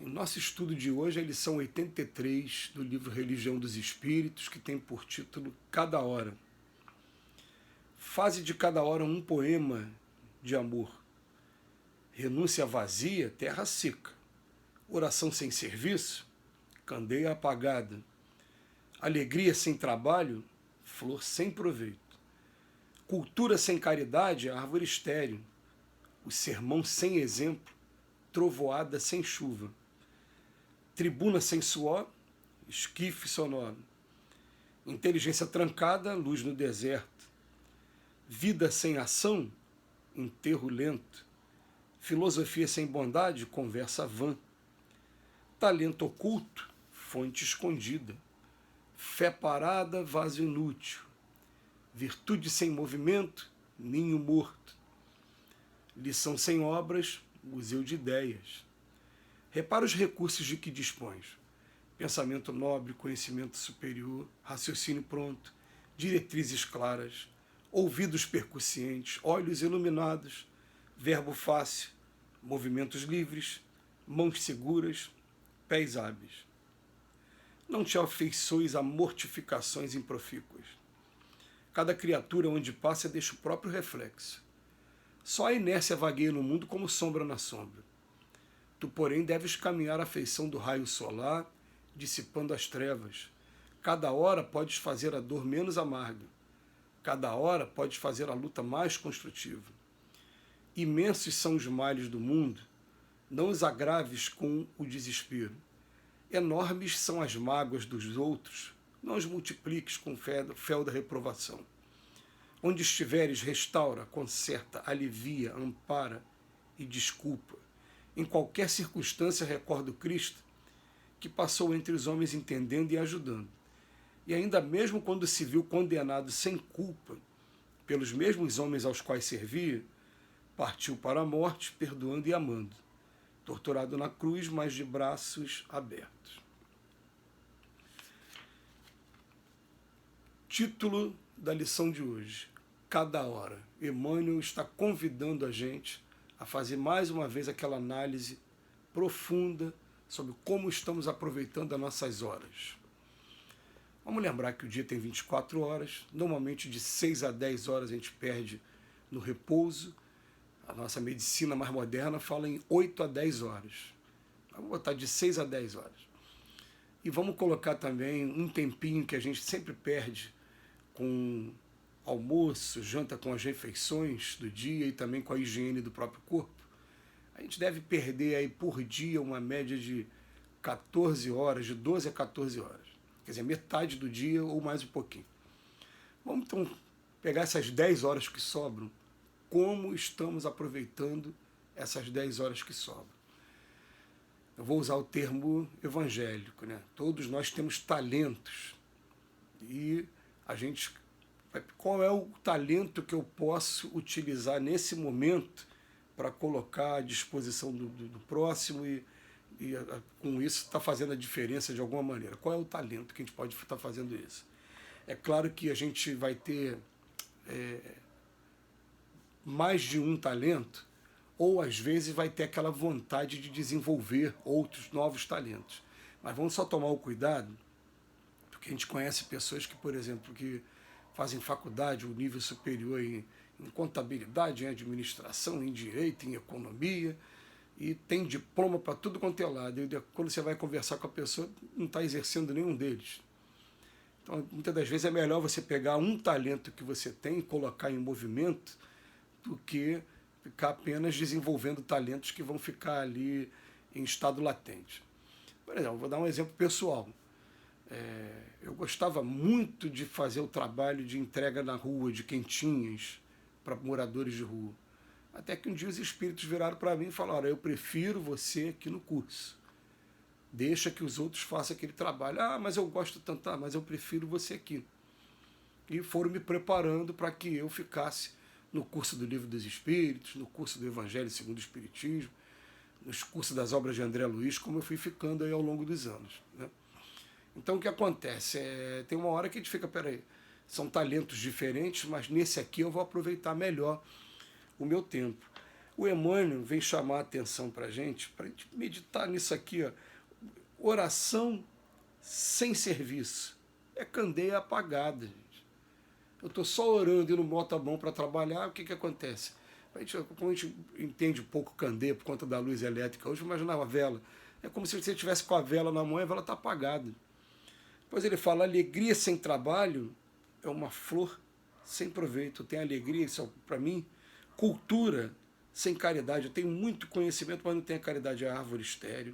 Em nosso estudo de hoje, a lição 83 do livro Religião dos Espíritos, que tem por título Cada Hora. Faze de cada hora um poema de amor. Renúncia vazia, terra seca. Oração sem serviço, candeia apagada. Alegria sem trabalho, flor sem proveito. Cultura sem caridade, árvore estéril. O sermão sem exemplo, trovoada sem chuva. Tribuna sem suor, esquife sonoro. Inteligência trancada, luz no deserto. Vida sem ação, enterro lento. Filosofia sem bondade, conversa vã. Talento oculto, fonte escondida. Fé parada, vaso inútil. Virtude sem movimento, ninho morto. Lição sem obras, museu de ideias. Repara os recursos de que dispões. Pensamento nobre, conhecimento superior, raciocínio pronto, diretrizes claras, ouvidos percussientes, olhos iluminados, verbo fácil, movimentos livres, mãos seguras, pés hábeis. Não te afeiçoes a mortificações improfícuas. Cada criatura onde passa deixa o próprio reflexo. Só a inércia vagueia no mundo como sombra na sombra. Tu, porém, deves caminhar à feição do raio solar, dissipando as trevas. Cada hora podes fazer a dor menos amarga. Cada hora podes fazer a luta mais construtiva. Imensos são os males do mundo, não os agraves com o desespero. Enormes são as mágoas dos outros, não os multipliques com fel da reprovação. Onde estiveres, restaura, conserta, alivia, ampara e desculpa. Em qualquer circunstância, recorda o Cristo, que passou entre os homens entendendo e ajudando. E ainda mesmo quando se viu condenado sem culpa pelos mesmos homens aos quais servia, partiu para a morte, perdoando e amando, torturado na cruz, mas de braços abertos. Título da lição de hoje: Cada hora. Emmanuel está convidando a gente a fazer mais uma vez aquela análise profunda sobre como estamos aproveitando as nossas horas. Vamos lembrar que o dia tem 24 horas, normalmente de 6 a 10 horas a gente perde no repouso. A nossa medicina mais moderna fala em 8 a 10 horas. Vamos botar de 6 a 10 horas. E vamos colocar também um tempinho que a gente sempre perde com almoço, janta com as refeições do dia e também com a higiene do próprio corpo. A gente deve perder aí por dia uma média de 14 horas, de 12 a 14 horas. Quer dizer, metade do dia ou mais um pouquinho. Vamos então pegar essas 10 horas que sobram. Como estamos aproveitando essas 10 horas que sobram? Eu vou usar o termo evangélico, né? Todos nós temos talentos. E a gente... Qual é o talento que eu posso utilizar nesse momento para colocar à disposição do próximo e com isso está fazendo a diferença de alguma maneira? Qual é o talento que a gente pode estar fazendo isso? É claro que a gente vai ter mais de um talento, ou às vezes vai ter aquela vontade de desenvolver outros novos talentos. Mas vamos só tomar o cuidado, porque a gente conhece pessoas que, por exemplo, que fazem faculdade, um nível superior em contabilidade, em administração, em direito, em economia, e tem diploma para tudo quanto é lado. E quando você vai conversar com a pessoa, não está exercendo nenhum deles. Então, muitas das vezes é melhor você pegar um talento que você tem e colocar em movimento do que ficar apenas desenvolvendo talentos que vão ficar ali em estado latente. Por exemplo, vou dar um exemplo pessoal. Eu gostava muito de fazer o trabalho de entrega na rua, de quentinhas, para moradores de rua. Até que um dia os espíritos viraram para mim e falaram: eu prefiro você aqui no curso. Deixa que os outros façam aquele trabalho. Ah, mas eu gosto tanto, mas eu prefiro você aqui. E foram me preparando para que eu ficasse no curso do Livro dos Espíritos, no curso do Evangelho segundo o Espiritismo, nos cursos das obras de André Luiz, como eu fui ficando aí ao longo dos anos, né? Então o que acontece? Tem uma hora que a gente fica, peraí, são talentos diferentes, mas nesse aqui eu vou aproveitar melhor o meu tempo. O Emmanuel vem chamar a atenção para a gente meditar nisso aqui, ó. Oração sem serviço. É candeia apagada, gente. Eu estou só orando e não boto a mão para trabalhar, o que, que acontece? Como a gente entende um pouco candeia por conta da luz elétrica, hoje imagina a vela. É como se você estivesse com a vela na mão e a vela está apagada. Depois ele fala, alegria sem trabalho é uma flor sem proveito. Tem alegria, isso para mim, cultura sem caridade. Eu tenho muito conhecimento, mas não tenho a caridade, é árvore estéril.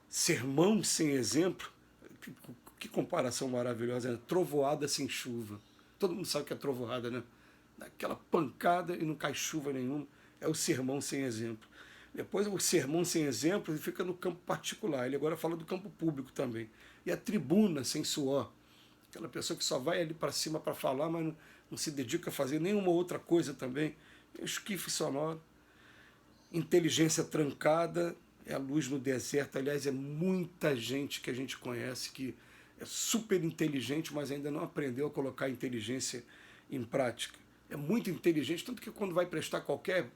Sermão sem exemplo, que comparação maravilhosa, né? Trovoada sem chuva. Todo mundo sabe o que é trovoada, né? Daquela pancada e não cai chuva nenhuma. É o sermão sem exemplo. Depois o sermão sem exemplo ele fica no campo particular. Ele agora fala do campo público também. E a tribuna sem suor. Aquela pessoa que só vai ali para cima para falar, mas não se dedica a fazer nenhuma outra coisa também. É o esquife sonoro. Inteligência trancada é a luz no deserto. Aliás, é muita gente que a gente conhece que é super inteligente, mas ainda não aprendeu a colocar a inteligência em prática. É muito inteligente, tanto que quando vai prestar qualquer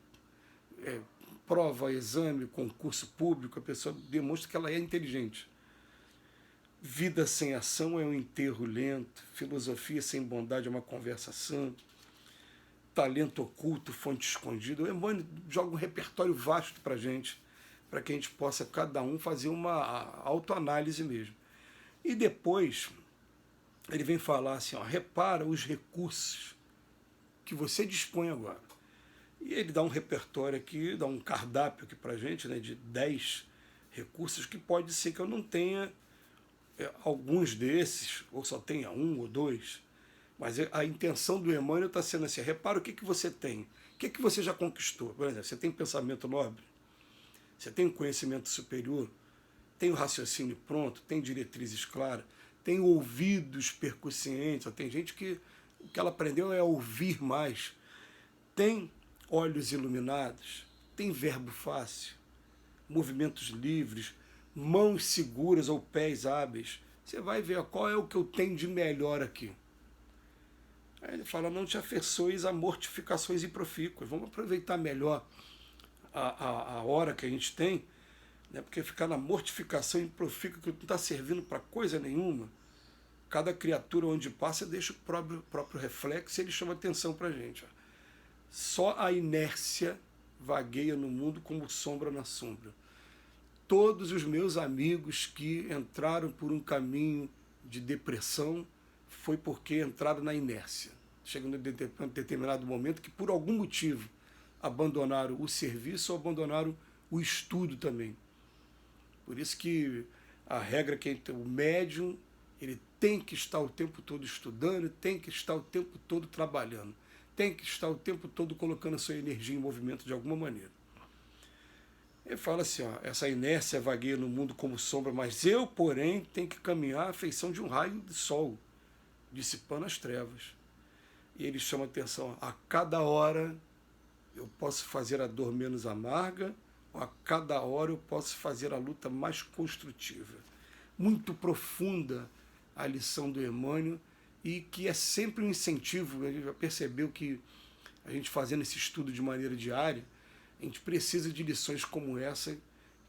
prova, exame, concurso público, a pessoa demonstra que ela é inteligente. Vida sem ação é um enterro lento, filosofia sem bondade é uma conversação, talento oculto, fonte escondida. O Emmanuel joga um repertório vasto para que a gente possa, cada um, fazer uma autoanálise mesmo. E depois, ele vem falar assim, ó, repara os recursos que você dispõe agora. E ele dá um repertório aqui, dá um cardápio aqui para a gente, né, de 10 recursos, que pode ser que eu não tenha alguns desses, ou só tenha um ou dois, mas a intenção do Emmanuel está sendo assim, repara o que você tem, o que você já conquistou. Por exemplo, você tem pensamento nobre, você tem um conhecimento superior, tem o raciocínio pronto, tem diretrizes claras, tem ouvidos percussientes, tem gente que o que ela aprendeu é ouvir mais, tem olhos iluminados, tem verbo fácil, movimentos livres, mãos seguras ou pés hábeis. Você vai ver qual é o que eu tenho de melhor aqui. Aí ele fala, não te afeiçoes a mortificações improfícuas. Vamos aproveitar melhor a hora que a gente tem, né? Porque ficar na mortificação improfícua que não está servindo para coisa nenhuma. Cada criatura onde passa deixa o próprio reflexo e ele chama atenção para a gente. Ó. Só a inércia vagueia no mundo como sombra na sombra. Todos os meus amigos que entraram por um caminho de depressão foi porque entraram na inércia. Chegam em um determinado momento que, por algum motivo, abandonaram o serviço ou abandonaram o estudo também. Por isso que a regra que o médium ele tem que estar o tempo todo estudando, tem que estar o tempo todo trabalhando, tem que estar o tempo todo colocando a sua energia em movimento de alguma maneira. Ele fala assim, ó, essa inércia vagueia no mundo como sombra, mas eu, porém, tenho que caminhar à feição de um raio de sol, dissipando as trevas. E ele chama a atenção, a cada hora eu posso fazer a dor menos amarga, ou a cada hora eu posso fazer a luta mais construtiva. Muito profunda a lição do Emmanuel, e que é sempre um incentivo. A gente já percebeu que a gente fazendo esse estudo de maneira diária, a gente precisa de lições como essa,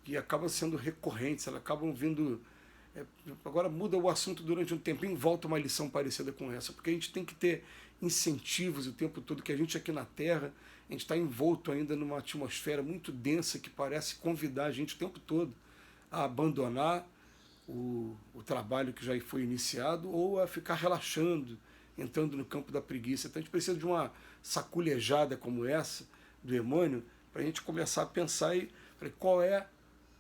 que acabam sendo recorrentes, elas acabam vindo... agora muda o assunto durante um tempinho e volta uma lição parecida com essa, porque a gente tem que ter incentivos o tempo todo, que a gente aqui na Terra, a gente está envolto ainda numa atmosfera muito densa que parece convidar a gente o tempo todo a abandonar o trabalho que já foi iniciado ou a ficar relaxando, entrando no campo da preguiça. Então a gente precisa de uma saculejada como essa, do Emmanuel, para a gente começar a pensar aí, qual é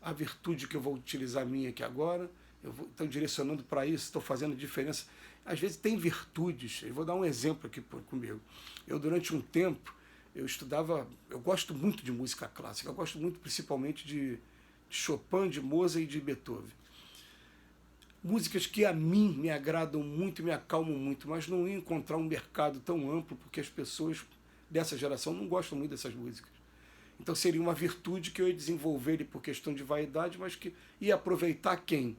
a virtude que eu vou utilizar minha aqui agora, eu estou direcionando para isso, estou fazendo diferença. Às vezes tem virtudes, eu vou dar um exemplo aqui comigo. Eu, durante um tempo, eu estudava, eu gosto muito de música clássica, eu gosto muito principalmente de Chopin, de Mozart e de Beethoven. Músicas que a mim me agradam muito, me acalmam muito, mas não ia encontrar um mercado tão amplo, porque as pessoas dessa geração não gostam muito dessas músicas. Então seria uma virtude que eu ia desenvolver por questão de vaidade, mas que ia aproveitar quem?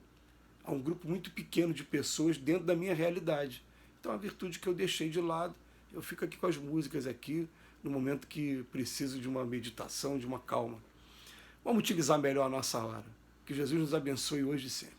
A um grupo muito pequeno de pessoas dentro da minha realidade. Então a virtude que eu deixei de lado, eu fico aqui com as músicas aqui, no momento que preciso de uma meditação, de uma calma. Vamos utilizar melhor a nossa hora. Que Jesus nos abençoe hoje e sempre.